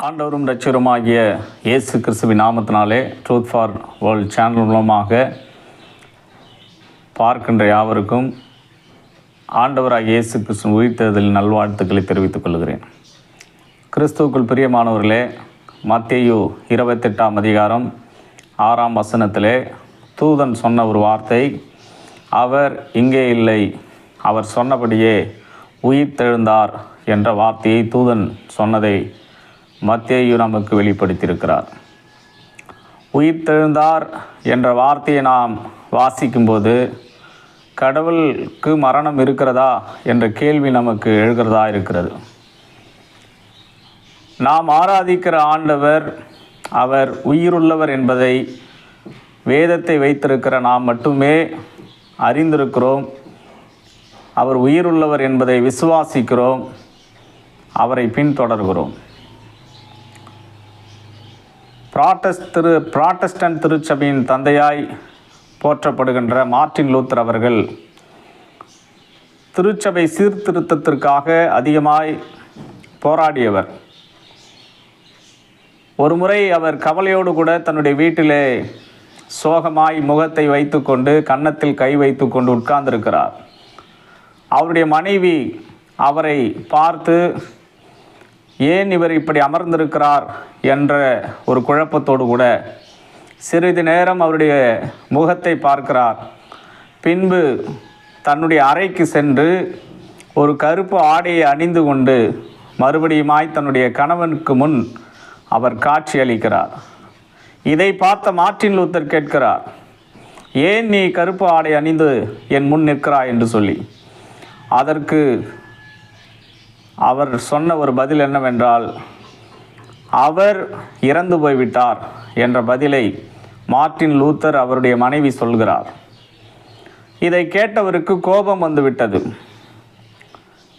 ஆண்டவரும் இரட்சகருமாகிய இயேசு கிறிஸ்துவின் நாமத்தினாலே ட்ரூத் ஃபார் வேர்ல்ட் சேனல் மூலமாக பார்க்கின்ற யாவருக்கும் ஆண்டவராகிய இயேசு கிறிஸ்துவின் உயிர்த்தெழுதலின் நல்வாழ்த்துக்களை தெரிவித்துக் கொள்கிறேன். கிறிஸ்துவுக்குள் பிரியமானவர்களே, மத்தேயு 28ஆம் அதிகாரம் 6ஆம் வசனத்திலே தூதன் சொன்ன ஒரு வார்த்தை, அவர் இங்கே இல்லை, அவர் சொன்னபடியே உயிர்த்தெழுந்தார் என்ற வார்த்தையை தூதன் சொன்னதை மத்தேயு நமக்கு வெளிப்படுத்தியிருக்கிறார். உயிர்த்தெழுந்தார் என்ற வார்த்தையை நாம் வாசிக்கும்போது கடவுளுக்கு மரணம் இருக்கிறதா என்ற கேள்வி நமக்கு எழுகிறதா இருக்கிறது. நாம் ஆராதிக்கிற ஆண்டவர் அவர் உயிருள்ளவர் என்பதை வேதத்தை வைத்திருக்கிற நாம் மட்டுமே அறிந்திருக்கிறோம். அவர் உயிருள்ளவர் என்பதை விசுவாசிக்கிறோம், அவரை பின்தொடர்கிறோம். புராட்டஸ்டன்ட் திருச்சபையின் தந்தையாய் போற்றப்படுகின்ற மார்ட்டின் லூத்தர் அவர்கள் திருச்சபை சீர்திருத்தத்திற்காக அதிகமாய் போராடியவர். ஒருமுறை அவர் கவலையோடு கூட தன்னுடைய வீட்டிலே சோகமாய் முகத்தை வைத்து கொண்டு கன்னத்தில் கை வைத்து கொண்டு உட்கார்ந்திருக்கிறார். அவருடைய மனைவி அவரை பார்த்து, ஏன் இவர் இப்படி அமர்ந்திருக்கிறார் என்ற ஒரு குழப்பத்தோடு கூட சிறிது நேரம் அவருடைய முகத்தை பார்க்கிறார். பின்பு தன்னுடைய அறைக்கு சென்று ஒரு கருப்பு ஆடையை அணிந்து கொண்டு மறுபடியுமாய் தன்னுடைய கணவனுக்கு முன் அவர் காட்சி அளிக்கிறார். இதை பார்த்த மார்ட்டின் லூத்தர் கேட்கிறார், ஏன் நீ கருப்பு ஆடை அணிந்து என் முன் நிற்கிறாய் என்று சொல்லி. அதற்கு அவர் சொன்ன ஒரு பதில் என்னவென்றால், அவர் இறந்து போய்விட்டார் என்ற பதிலை மார்ட்டின் லூத்தர் அவருடைய மனைவி சொல்கிறார். இதை கேட்டவருக்கு கோபம் வந்துவிட்டது.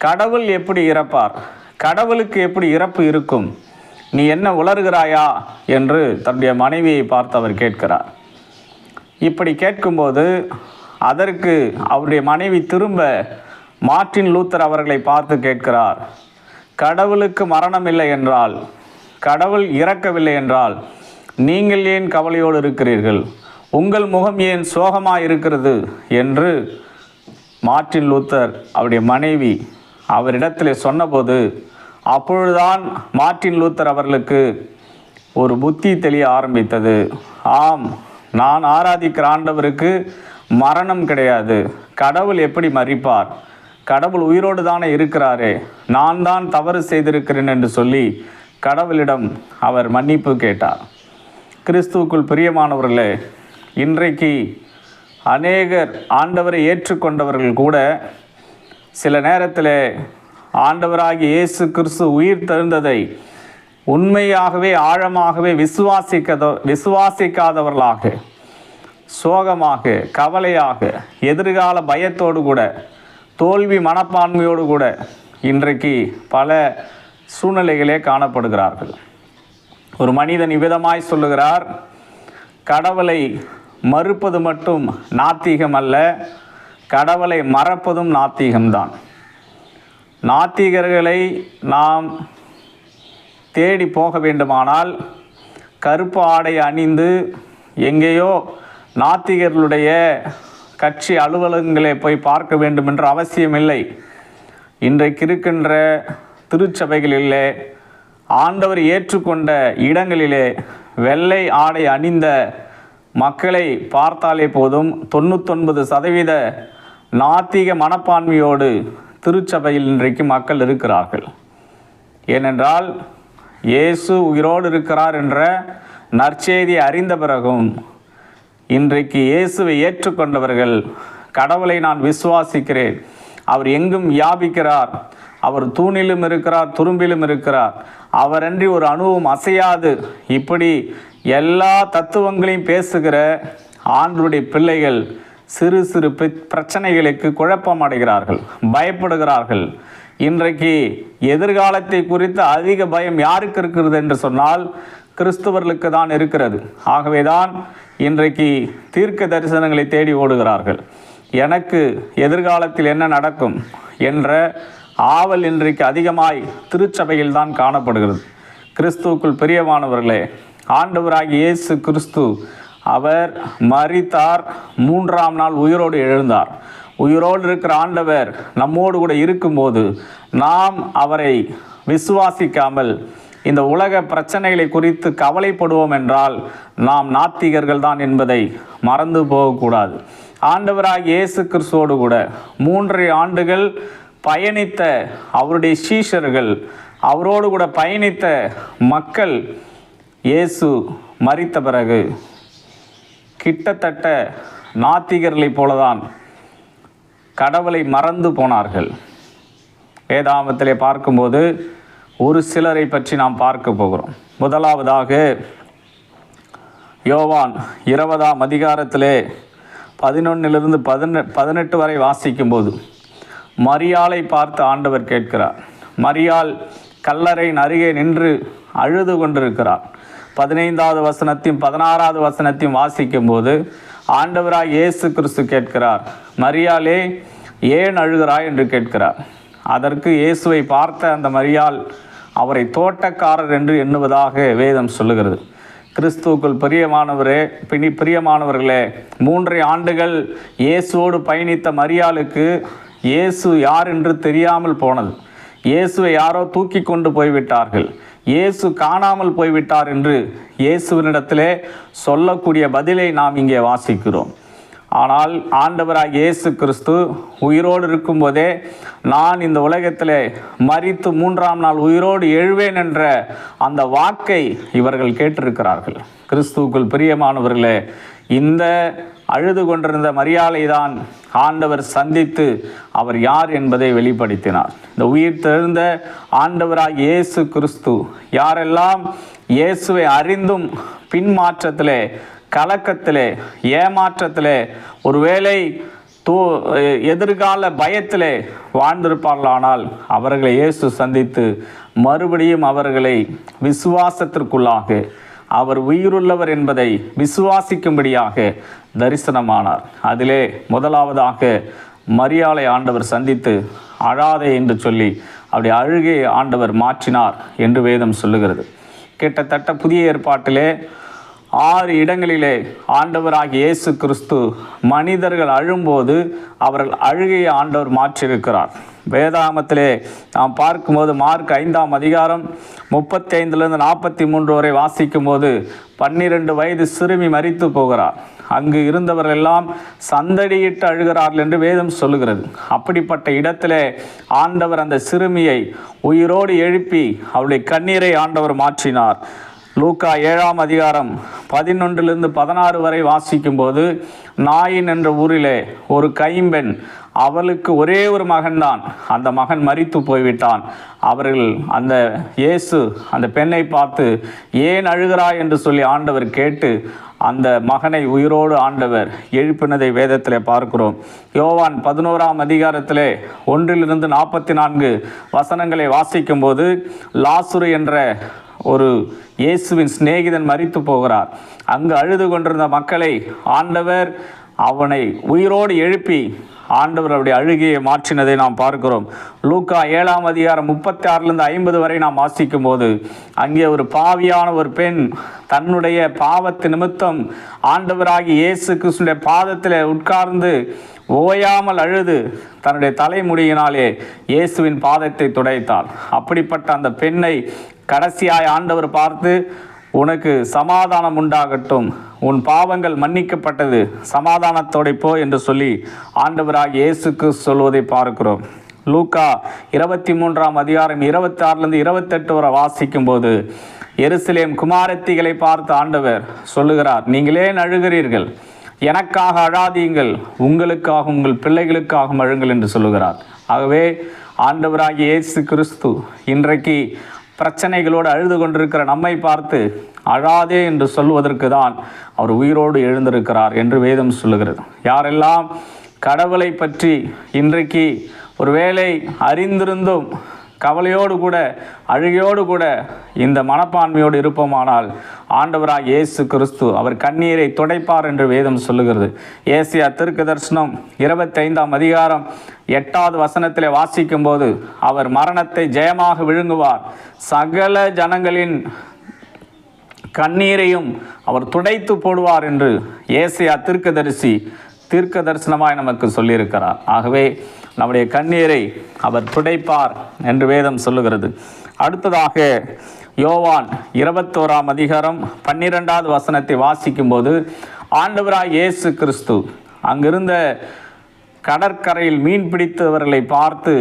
கடவுள் எப்படி இறப்பார்? கடவுளுக்கு எப்படி இறப்பு இருக்கும்? நீ என்ன உளறுகிறாயா என்று தன்னுடைய மனைவியை பார்த்து அவர் கேட்கிறார். இப்படி கேட்கும்போது அதற்கு அவருடைய மனைவி திரும்ப மார்ட்டின் லூத்தர் அவர்களை பார்த்து கேட்கிறார், கடவுளுக்கு மரணம் இல்லை என்றால், கடவுள் இறக்கவில்லை என்றால் நீங்கள் ஏன் கவலையோடு இருக்கிறீர்கள்? உங்கள் முகம் ஏன் சோகமாக இருக்கிறது என்று மார்ட்டின் லூத்தர் அவருடைய மனைவி அவரிடத்திலே சொன்னபோது, அப்பொழுதுதான் மார்ட்டின் லூத்தர் அவர்களுக்கு ஒரு புத்தி தெளிய ஆரம்பித்தது. ஆம், நான் ஆராதிக்கிற ஆண்டவருக்கு மரணம் கிடையாது. கடவுள் எப்படி மரிப்பார்? கடவுள் உயிரோடு தானே இருக்கிறாரே, நான் தான் தவறு செய்திருக்கிறேன் என்று சொல்லி கடவுளிடம் அவர் மன்னிப்பு கேட்டார். கிறிஸ்துவுக்குள் பிரியமானவர்களே, இன்றைக்கு அநேகர் ஆண்டவரை ஏற்றுக்கொண்டவர்கள் கூட சில நேரத்தில் ஆண்டவராகிய இயேசு கிறிஸ்து உயிர் தெழுந்ததை உண்மையாகவே ஆழமாகவே விசுவாசிக்காதவர்களாக, சோகமாக, கவலையாக, எதிர்கால பயத்தோடு கூட, தோல்வி மனப்பான்மையோடு கூட இன்றைக்கு பல சூழ்நிலைகளே காணப்படுகிறார்கள். ஒரு மனிதன் இவ்விதமாய் சொல்லுகிறார், கடவுளை மறுப்பது மட்டும் நாத்திகம் அல்ல, கடவுளை மறப்பதும் நாத்திகம்தான். நாத்திகர்களை நாம் தேடி போக வேண்டுமானால் கருப்பு ஆடை அணிந்து எங்கேயோ நாத்திகர்களுடைய கட்சி அலுவலகங்களை போய் பார்க்க வேண்டும் என்ற அவசியமில்லை. இன்றைக்கு இருக்கின்ற திருச்சபைகளிலே ஆண்டவர் ஏற்றுக்கொண்ட இடங்களிலே வெள்ளை ஆடை அணிந்த மக்களை பார்த்தாலே போதும், 99% நாத்திக மனப்பான்மையோடு திருச்சபையில் இன்றைக்கு மக்கள் இருக்கிறார்கள். ஏனென்றால் இயேசு உயிரோடு இருக்கிறார் என்ற நற்செய்தியை அறிந்த பிறகும் இன்றைக்கு இயேசுவை ஏற்றுக்கொண்டவர்கள், கடவுளை நான் விசுவாசிக்கிறேன், அவர் எங்கும் வியாபிக்கிறார், அவர் தூணிலும் இருக்கிறார், துரும்பிலும் இருக்கிறார், அவரன்றி ஒரு அணுவும் அசையாது, இப்படி எல்லா தத்துவங்களையும் பேசுகிற ஆண்டவருடைய பிள்ளைகள் சிறு சிறு பிரச்சனைகளுக்கு குழப்பம் அடைகிறார்கள், பயப்படுகிறார்கள். இன்றைக்கு எதிர்காலத்தை குறித்து அதிக பயம் யாருக்கு இருக்கிறது என்று சொன்னால் கிறிஸ்தவர்களுக்கு தான் இருக்கிறது. ஆகவே தான் இன்றைக்கு தீர்க்க தரிசனங்களை தேடி ஓடுகிறார்கள். எனக்கு எதிர்காலத்தில் என்ன நடக்கும் என்ற ஆவல் இன்றைக்கு அதிகமாய் திருச்சபையில் தான் காணப்படுகிறது. கிறிஸ்துவுக்குள் பிரியமானவர்களே, ஆண்டவராகிய இயேசு கிறிஸ்து அவர் மரித்தார், 3ஆம் நாள் உயிரோடு எழுந்தார். உயிரோடு இருக்கிற ஆண்டவர் நம்மோடு கூட இருக்கும்போது நாம் அவரை விசுவாசிக்காமல் இந்த உலக பிரச்சனைகளை குறித்து கவலைப்படுவோம் என்றால் நாம் நாத்திகர்கள் தான் என்பதை மறந்து போகக்கூடாது. ஆண்டவராகிய இயேசு கிறிஸ்துவோடு கூட 3 ஆண்டுகள் பயணித்த அவருடைய சீஷர்கள், அவரோடு கூட பயணித்த மக்கள், இயேசு மரித்த பிறகு கிட்டத்தட்ட நாத்திகர்களைப் போலதான் கடவுளை மறந்து போனார்கள். வேதாகமத்திலே பார்க்கும்போது ஒரு சிலரை பற்றி நாம் பார்க்க போகிறோம். முதலாவதாக யோவான் 20ஆம் அதிகாரத்திலே 11 18 வரை வாசிக்கும்போது மரியாளை பார்த்து ஆண்டவர் கேட்கிறார். மரியாள் கல்லறையின் அருகே நின்று அழுது கொண்டிருக்கிறார். 15வது வசனத்தையும் 16வது வசனத்தையும் வாசிக்கும்போது ஆண்டவராய் இயேசு கிறிஸ்து கேட்கிறார், மரியாளே ஏன் அழுகிறாய் என்று கேட்கிறார். அதற்கு இயேசுவை பார்த்த அந்த மரியாள் அவரை தோட்டக்காரர் என்று எண்ணுவதாக வேதம் சொல்லுகிறது. கிறிஸ்துவுக்குள் பிரியமானவர்களே, 3 ஆண்டுகள் இயேசுவோடு பயணித்த மரியாளுக்கு இயேசு யார் என்று தெரியாமல் போனது. இயேசுவை யாரோ தூக்கி கொண்டு போய்விட்டார்கள், இயேசு காணாமல் போய்விட்டார் என்று இயேசுவினிடத்திலே சொல்லக்கூடிய பதிலை நாம் இங்கே வாசிக்கிறோம். ஆனால் ஆண்டவராக இயேசு கிறிஸ்து உயிரோடு இருக்கும்போதே நான் இந்த உலகத்திலே மரித்து 3ஆம் நாள் உயிரோடு எழுவேன் என்ற அந்த வாக்கை இவர்கள் கேட்டிருக்கிறார்கள். கிறிஸ்துவுக்குள் பிரியமானவர்களே, இந்த அழுது கொண்டிருந்த மரியாளை தான் ஆண்டவர் சந்தித்து அவர் யார் என்பதை வெளிப்படுத்தினார். இந்த உயிர் தெழுந்த ஆண்டவராக இயேசு கிறிஸ்து யாரெல்லாம் இயேசுவை அறிந்தும் பின்மாற்றத்திலே, கலக்கத்திலே, ஏமாற்றத்திலே, ஒருவேளை எதிர்கால பயத்திலே வாழ்ந்திருப்பார்களானால் அவர்களை இயேசு சந்தித்து மறுபடியும் அவர்களை விசுவாசத்திற்குள்ளாக அவர் உயிருள்ளவர் என்பதை விசுவாசிக்கும்படியாக தரிசனமானார். அதிலே முதலாவதாக மரியாளை ஆண்டவர் சந்தித்து அழாதே என்று சொல்லி அப்படி அழுகையை ஆண்டவர் மாற்றினார் என்று வேதம் சொல்லுகிறது. கிட்டத்தட்ட புதிய ஏற்பாட்டிலே 6 இடங்களிலே ஆண்டவராகிய இயேசு கிறிஸ்து மனிதர்கள் அழும்போது அவர்கள் அழுகையை ஆண்டவர் மாற்றியிருக்கிறார். வேதாகமத்திலே நாம் பார்க்கும்போது மார்க் 5ஆம் அதிகாரம் 35 43 வரை வாசிக்கும் போது 12 வயது சிறுமி மரித்து போகிறார். அங்கு இருந்தவர்கள் எல்லாம் சந்தடியிட்டு அழுகிறார்கள் என்று வேதம் சொல்லுகிறது. அப்படிப்பட்ட இடத்திலே ஆண்டவர் அந்த சிறுமியை உயிரோடு எழுப்பி அவளுடைய கண்ணீரை ஆண்டவர் மாற்றினார். லூக்கா 7ஆம் அதிகாரம் 11 16 வரை வாசிக்கும்போது நாயின் என்ற ஊரிலே ஒரு கைம்பெண், அவளுக்கு ஒரே ஒரு மகன்தான், அந்த மகன் மரித்து போய்விட்டான். அவர்கள் அந்த இயேசு அந்த பெண்ணை பார்த்து ஏன் அழுகிறாய் என்று சொல்லி ஆண்டவர் கேட்டு அந்த மகனை உயிரோடு ஆண்டவர் எழுப்பினதை வேதத்திலே பார்க்கிறோம். யோவான் 11ஆம் அதிகாரத்திலே 1 44 வசனங்களை வாசிக்கும்போது லாசுரு என்ற ஒரு இயேசுவின் சிநேகிதன் மரித்து போகிறார். அங்கு அழுது கொண்டிருந்த மக்களை ஆண்டவர் அவனை உயிரோடு எழுப்பி ஆண்டவர் அவருடைய அழுகையை மாற்றினதை நாம் பார்க்கிறோம். லூக்கா 7ஆம் அதிகாரம் 36 50 வரை நாம் வாசிக்கும் போது அங்கே ஒரு பாவியான ஒரு பெண் தன்னுடைய பாவத்து நிமித்தம் ஆண்டவராகி இயேசு கிறிஸ்துடைய பாதத்தில் உட்கார்ந்து ஓயாமல் அழுது தன்னுடைய தலைமுடியினாலே இயேசுவின் பாதத்தை துடைத்தாள். அப்படிப்பட்ட அந்த பெண்ணை கடைசியாய் ஆண்டவர் பார்த்து, உனக்கு சமாதானம் உண்டாகட்டும், உன் பாவங்கள் மன்னிக்கப்பட்டது, சமாதானத்தோடு போ என்று சொல்லி ஆண்டவராகிய இயேசுக்கு சொல்வதை பார்க்கிறோம். லூக்கா 23ஆம் அதிகாரம் 26 28 வரை வாசிக்கும் போது எருசலேம் குமாரத்திகளை பார்த்து ஆண்டவர் சொல்லுகிறார், நீங்களே அழுகிறீர்கள், எனக்காக அழாதீங்கள், உங்களுக்காக உங்கள் பிள்ளைகளுக்காக அழுங்கள் என்று சொல்லுகிறார். ஆகவே ஆண்டவராகிய இயேசு கிறிஸ்து இன்றைக்கு பிரச்சனைகளோடு அழுது கொண்டிருக்கிற நம்மை பார்த்து அழாதே என்று சொல்வதற்கு தான் அவர் உயிரோடு எழுந்திருக்கிறார் என்று வேதம் சொல்லுகிறது. யாரெல்லாம் கடவுளை பற்றி இன்றைக்கு ஒருவேளை அறிந்திருந்தும் கவலையோடு கூட அழுகையோடு கூட இந்த மனப்பான்மையோடு இருப்போமானால் ஆண்டவராக இயேசு கிறிஸ்து அவர் கண்ணீரை துடைப்பார் என்று வேதம் சொல்லுகிறது. ஏசியா தீர்க்கதரிசனம் 25ஆம் அதிகாரம் 8வது வசனத்திலே வாசிக்கும் போது அவர் மரணத்தை ஜெயமாக விழுங்குவார், சகல ஜனங்களின் கண்ணீரையும் அவர் துடைத்து போடுவார் என்று ஏசியா தீர்க்க தரிசனமாய் நமக்கு சொல்லியிருக்கிறார். ஆகவே நம்முடைய கண்ணீரை அவர் துடைப்பார் என்று வேதம் சொல்லுகிறது. அடுத்ததாக யோவான் 21ஆம் அதிகாரம் 12வது வசனத்தை வாசிக்கும்போது ஆண்டவராய் இயேசு கிறிஸ்து அங்கிருந்த கடற்கரையில் மீன் பிடித்தவர்களை பார்த்து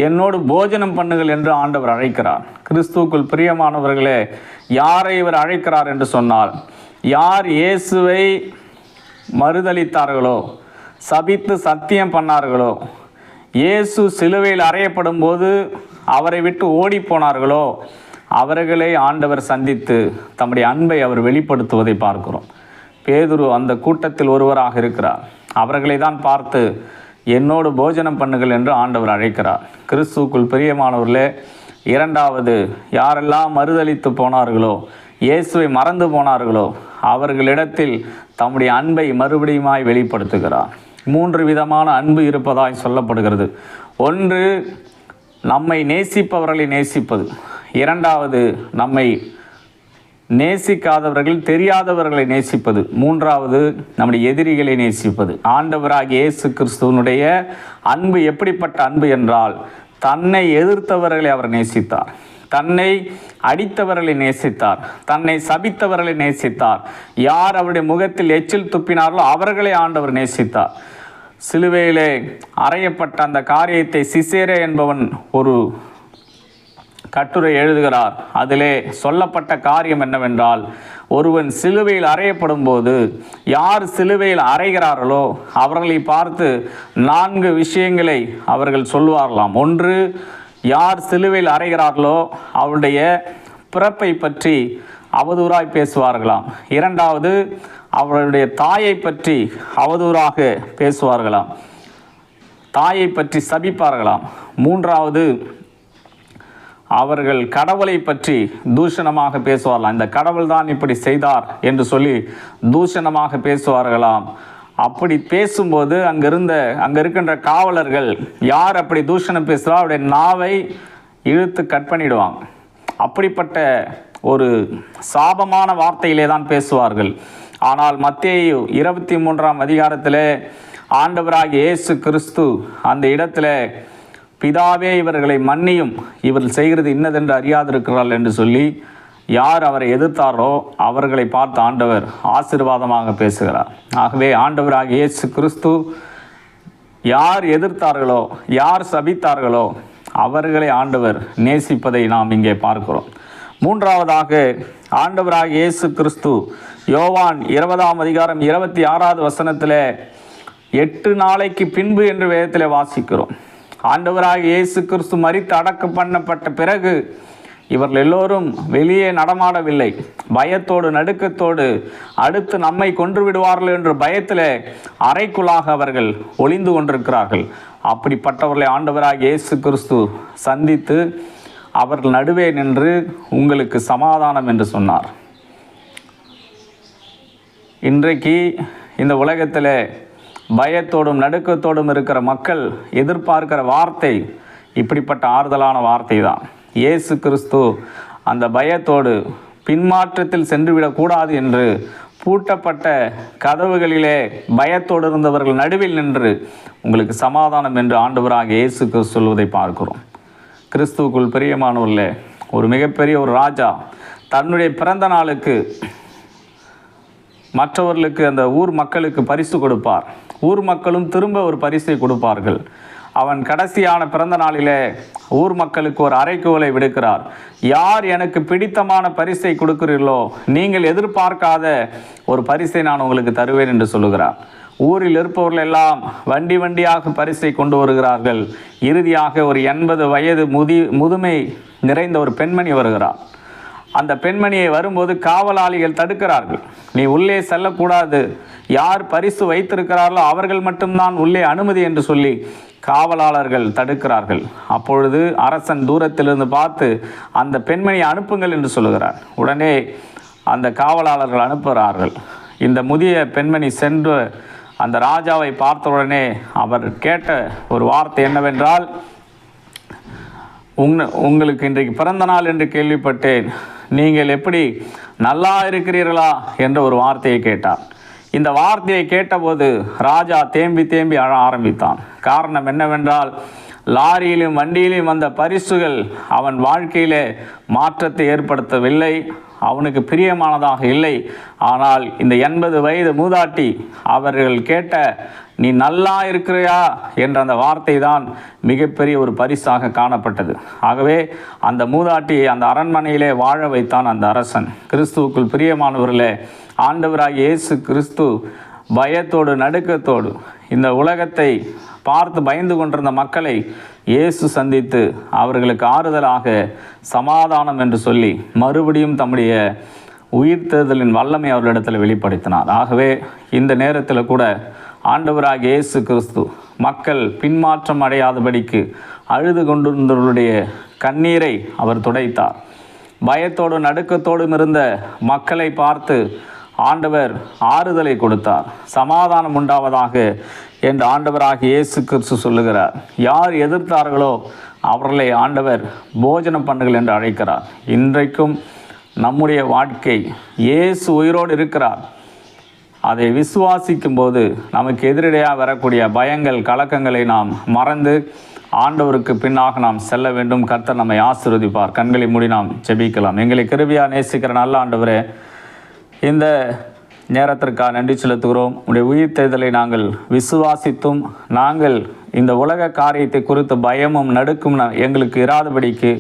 என்னோடு போஜனம் பண்ணுங்கள் என்று ஆண்டவர் அழைக்கிறார். கிறிஸ்துவுக்குள் பிரியமானவர்களே, யாரை இவர் அழைக்கிறார் என்று சொன்னால், யார் இயேசுவை மறுதலித்தார்களோ, சபித்து சத்தியம் பண்ணார்களோ, இயேசு சிலுவையில் அறையப்படும் போது அவரை விட்டு ஓடி போனார்களோ, அவர்களை ஆண்டவர் சந்தித்து தம்முடைய அன்பை அவர் வெளிப்படுத்துவதை பார்க்கிறோம். பேதுரு அந்த கூட்டத்தில் ஒருவராக இருக்கிறார். அவர்களை தான் பார்த்து என்னோடு போஜனம் பண்ணுங்கள் என்று ஆண்டவர் அழைக்கிறார். கிறிஸ்துவுக்குள் பிரியமானவர்களே, இரண்டாவது, யாரெல்லாம் மறுதலித்து போனார்களோ, இயேசுவை மறந்து போனார்களோ, அவர்களிடத்தில் தம்முடைய அன்பை மறுபடியுமாய் வெளிப்படுத்துகிறார். 3 விதமான அன்பு இருப்பதாய் சொல்லப்படுகிறது. ஒன்று, நம்மை நேசிப்பவர்களை நேசிப்பது. இரண்டாவது, நம்மை நேசிக்காதவர்கள் தெரியாதவர்களை நேசிப்பது. மூன்றாவது, நம்முடைய எதிரிகளை நேசிப்பது. ஆண்டவராகிய இயேசு கிறிஸ்துவனுடைய அன்பு எப்படிப்பட்ட அன்பு என்றால், தன்னை எதிர்த்தவர்களை அவர் நேசித்தார், தன்னை அடித்தவர்களை நேசித்தார், தன்னை சபித்தவர்களை நேசித்தார், யார் அவருடைய முகத்தில் எச்சில் துப்பினார்களோ அவர்களை ஆண்டவர் நேசித்தார். சிலுவையிலே அறையப்பட்ட அந்த காரியத்தை சிசேரே என்பவன் ஒரு கட்டுரை எழுதுகிறார். அதிலே சொல்லப்பட்ட காரியம் என்னவென்றால், ஒருவன் சிலுவையில் அறையப்படும் போது யார் சிலுவையில் அறைகிறார்களோ அவர்களை பார்த்து 4 விஷயங்களை அவர்கள் சொல்வார்களாம். ஒன்று, யார் சிலுவையில் அறைகிறார்களோ அவருடைய பிறப்பை பற்றி அவதூறாய் பேசுவார்களாம். இரண்டாவது, அவருடைய தாயை பற்றி அவதூறாக பேசுவார்களாம், தாயை பற்றி சபிப்பார்களாம். மூன்றாவது, அவர்கள் கடவுளை பற்றி தூஷணமாக பேசுவார்களாம். இந்த கடவுள் தான் இப்படி செய்தார் என்று சொல்லி தூஷணமாக பேசுவார்களாம். அப்படி பேசும்போது அங்கே இருக்கின்ற காவலர்கள் யார் அப்படி தூஷணம் பேசுகிறா அவருடைய நாவை இழுத்து கட் பண்ணிடுவாங்க. அப்படிப்பட்ட ஒரு சாபமான வார்த்தையிலே தான் பேசுவார்கள். ஆனால் மத்தேயு 23ஆம் அதிகாரத்தில் ஆண்டவராகிய இயேசு கிறிஸ்து அந்த இடத்துல, பிதாவே இவர்களை மன்னியும், இவர்கள் செய்கிறது இன்னதென்று அறியாதிருக்கிறார்கள் என்று சொல்லி யார் அவரை எதிர்த்தாரோ அவர்களை பார்த்து ஆண்டவர் ஆசீர்வாதமாக பேசுகிறார். ஆகவே ஆண்டவராகிய இயேசு கிறிஸ்து யார் எதிர்த்தார்களோ, யார் சபித்தார்களோ அவர்களை ஆண்டவர் நேசிப்பதை நாம் இங்கே பார்க்கிறோம். மூன்றாவதாக, ஆண்டவராகிய இயேசு கிறிஸ்து யோவான் 20ஆம் அதிகாரம் 26வது வசனத்தில் 8 நாளைக்கு பின்பு என்று வேதத்தில் வாசிக்கிறோம். ஆண்டவராகிய இயேசு கிறிஸ்து மரித்து அடக்கம் பண்ணப்பட்ட பிறகு இவர்கள் எல்லோரும் வெளியே நடமாடவில்லை. பயத்தோடு நடுக்கத்தோடு அடுத்து நம்மை கொன்று விடுவார்கள் என்ற பயத்தில் அறைக்குள்ளாக அவர்கள் ஒளிந்து கொண்டிருக்கிறார்கள். அப்படிப்பட்டவர்களை ஆண்டவராகிய இயேசு கிறிஸ்து சந்தித்து அவர்கள் நடுவே நின்று உங்களுக்கு சமாதானம் என்று சொன்னார். இன்றைக்கு இந்த உலகத்தில் பயத்தோடும் நடுக்கத்தோடும் இருக்கிற மக்கள் எதிர்பார்க்கிற வார்த்தை இப்படிப்பட்ட ஆறுதலான வார்த்தை தான். இயேசு கிறிஸ்து அந்த பயத்தோடு பின்மாற்றத்தில் சென்றுவிடக்கூடாது என்று பூட்டப்பட்ட கதவுகளிலே பயத்தோடு இருந்தவர்கள் நடுவில் நின்று உங்களுக்கு சமாதானம் என்று ஆண்டவராகிய இயேசு கிறிஸ்து சொல்வதை பார்க்கிறோம். கிறிஸ்துவுக்குள் பிரியமானவர்களே, ஒரு மிகப்பெரிய ஒரு ராஜா தன்னுடைய பிறந்த நாளுக்கு மற்றவர்களுக்கு, அந்த ஊர் மக்களுக்கு பரிசு கொடுப்பார். ஊர் மக்களும் திரும்ப ஒரு பரிசை கொடுப்பார்கள். அவன் கடைசியான பிறந்த நாளிலே ஊர் மக்களுக்கு ஒரு அறைகூவலை விடுக்கிறார். யார் எனக்கு பிடித்தமான பரிசை கொடுக்கிறீர்களோ நீங்கள் எதிர்பார்க்காத ஒரு பரிசை நான் உங்களுக்கு தருவேன் என்று சொல்லுகிறார். ஊரில் இருப்பவர்கள் எல்லாம் வண்டி வண்டியாக பரிசை கொண்டு வருகிறார்கள். இறுதியாக ஒரு 80 வயது முதுமை நிறைந்த ஒரு பெண்மணி வருகிறார். அந்த பெண்மணியை வரும்போது காவலாளிகள் தடுக்கிறார்கள். நீ உள்ளே செல்லக்கூடாது, யார் பரிசு வைத்திருக்கிறார்களோ அவர்கள் மட்டும்தான் உள்ளே அனுமதி என்று சொல்லி காவலாளர்கள் தடுக்கிறார்கள். அப்பொழுது அரசன் தூரத்திலிருந்து பார்த்து அந்த பெண்மணியை அனுப்புங்கள் என்று சொல்லுகிறார். உடனே அந்த காவலாளர்கள் அனுப்புகிறார்கள். இந்த முதிய பெண்மணி சென்று அந்த ராஜாவை பார்த்தவுடனே அவர் கேட்ட ஒரு வார்த்தை என்னவென்றால், உங்களுக்கு இன்றைக்கு பிறந்த நாள் என்று கேள்விப்பட்டேன், நீங்கள் எப்படி நல்லா இருக்கிறீர்களா என்ற ஒரு வார்த்தையை கேட்டார். இந்த வார்த்தையை கேட்டபோது ராஜா தேம்பி தேம்பி அழ ஆரம்பித்தான். காரணம் என்னவென்றால், லாரியிலும் வண்டியிலும் வந்த பரிசுகள் அவன் வாழ்க்கையிலே மாற்றத்தை ஏற்படுத்தவில்லை, அவனுக்கு பிரியமானதாக இல்லை. ஆனால் இந்த 80 வயது மூதாட்டி அவர்கள் கேட்ட நீ நல்லா இருக்கிறியா என்ற அந்த வார்த்தை தான் மிகப்பெரிய ஒரு பரிசாக காணப்பட்டது. ஆகவே அந்த மூதாட்டியை அந்த அரண்மனையிலே வாழ வைத்தான் அந்த அரசன். கிறிஸ்துவுக்குள் பிரியமானவர்களே, ஆண்டவராகிய இயேசு கிறிஸ்து பயத்தோடு நடுக்கத்தோடு இந்த உலகத்தை பார்த்து பயந்து கொண்டிருந்த மக்களை இயேசு சந்தித்து அவர்களுக்கு ஆறுதலாக சமாதானம் என்று சொல்லி மறுபடியும் தம்முடைய உயிர்த்தெழுதலின் வல்லமை அவர்களிடத்தில் வெளிப்படுத்தினார். ஆகவே இந்த நேரத்தில் கூட ஆண்டவராகிய இயேசு கிறிஸ்து மக்கள் பின்மாற்றம் அடையாதபடிக்கு அழுது கொண்டிருந்தவர்களுடைய கண்ணீரை அவர் துடைத்தார். பயத்தோடும் நடுக்கத்தோடும் இருந்த மக்களை பார்த்து ஆண்டவர் ஆறுதலை கொடுத்தார். சமாதானம் உண்டாவதாக என்று ஆண்டவராகிய இயேசு கிறிஸ்து சொல்லுகிறார். யார் எதிர்த்தார்களோ அவர்களை ஆண்டவர் போஜனம் பண்ணுங்கள் என்று அழைக்கிறார். இன்றைக்கும் நம்முடைய வாழ்க்கை இயேசு உயிரோடு இருக்கிறார். அதை விசுவாசிக்கும் போது நமக்கு எதிரடையாக வரக்கூடிய பயங்கள் கலக்கங்களை நாம் மறந்து ஆண்டவருக்கு பின்னாக நாம் செல்ல வேண்டும். கர்த்தர் நம்மை ஆசீர்வதிப்பார். கண்களை மூடி நாம் ஜெபிக்கலாம். எங்களை கிருபையாக நேசிக்கிற நல்ல ஆண்டவரே, இந்த நேரத்திற்காக நன்றி செலுத்துகிறோம். உடைய உயிர்த்தெழுதலை நாங்கள் விசுவாசித்தும் நாங்கள் இந்த உலக காரியத்தை குறித்து பயமும் நடுக்கும் எங்களுக்கு இராதபடிக்கு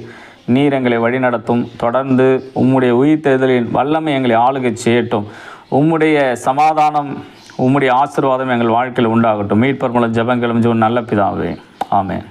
நீர் எங்களை வழிநடத்தும். தொடர்ந்து உம்முடைய உயிர்த்தெழுதலின் வல்லமை எங்களை ஆளுகை செய்யட்டும். உம்முடைய சமாதானம், உம்முடைய ஆசீர்வாதம் எங்கள் வாழ்க்கையில் உண்டாகட்டும். மீட்பர் மூலம் ஜெபங்களும் நல்ல பிதாவே, ஆமென்.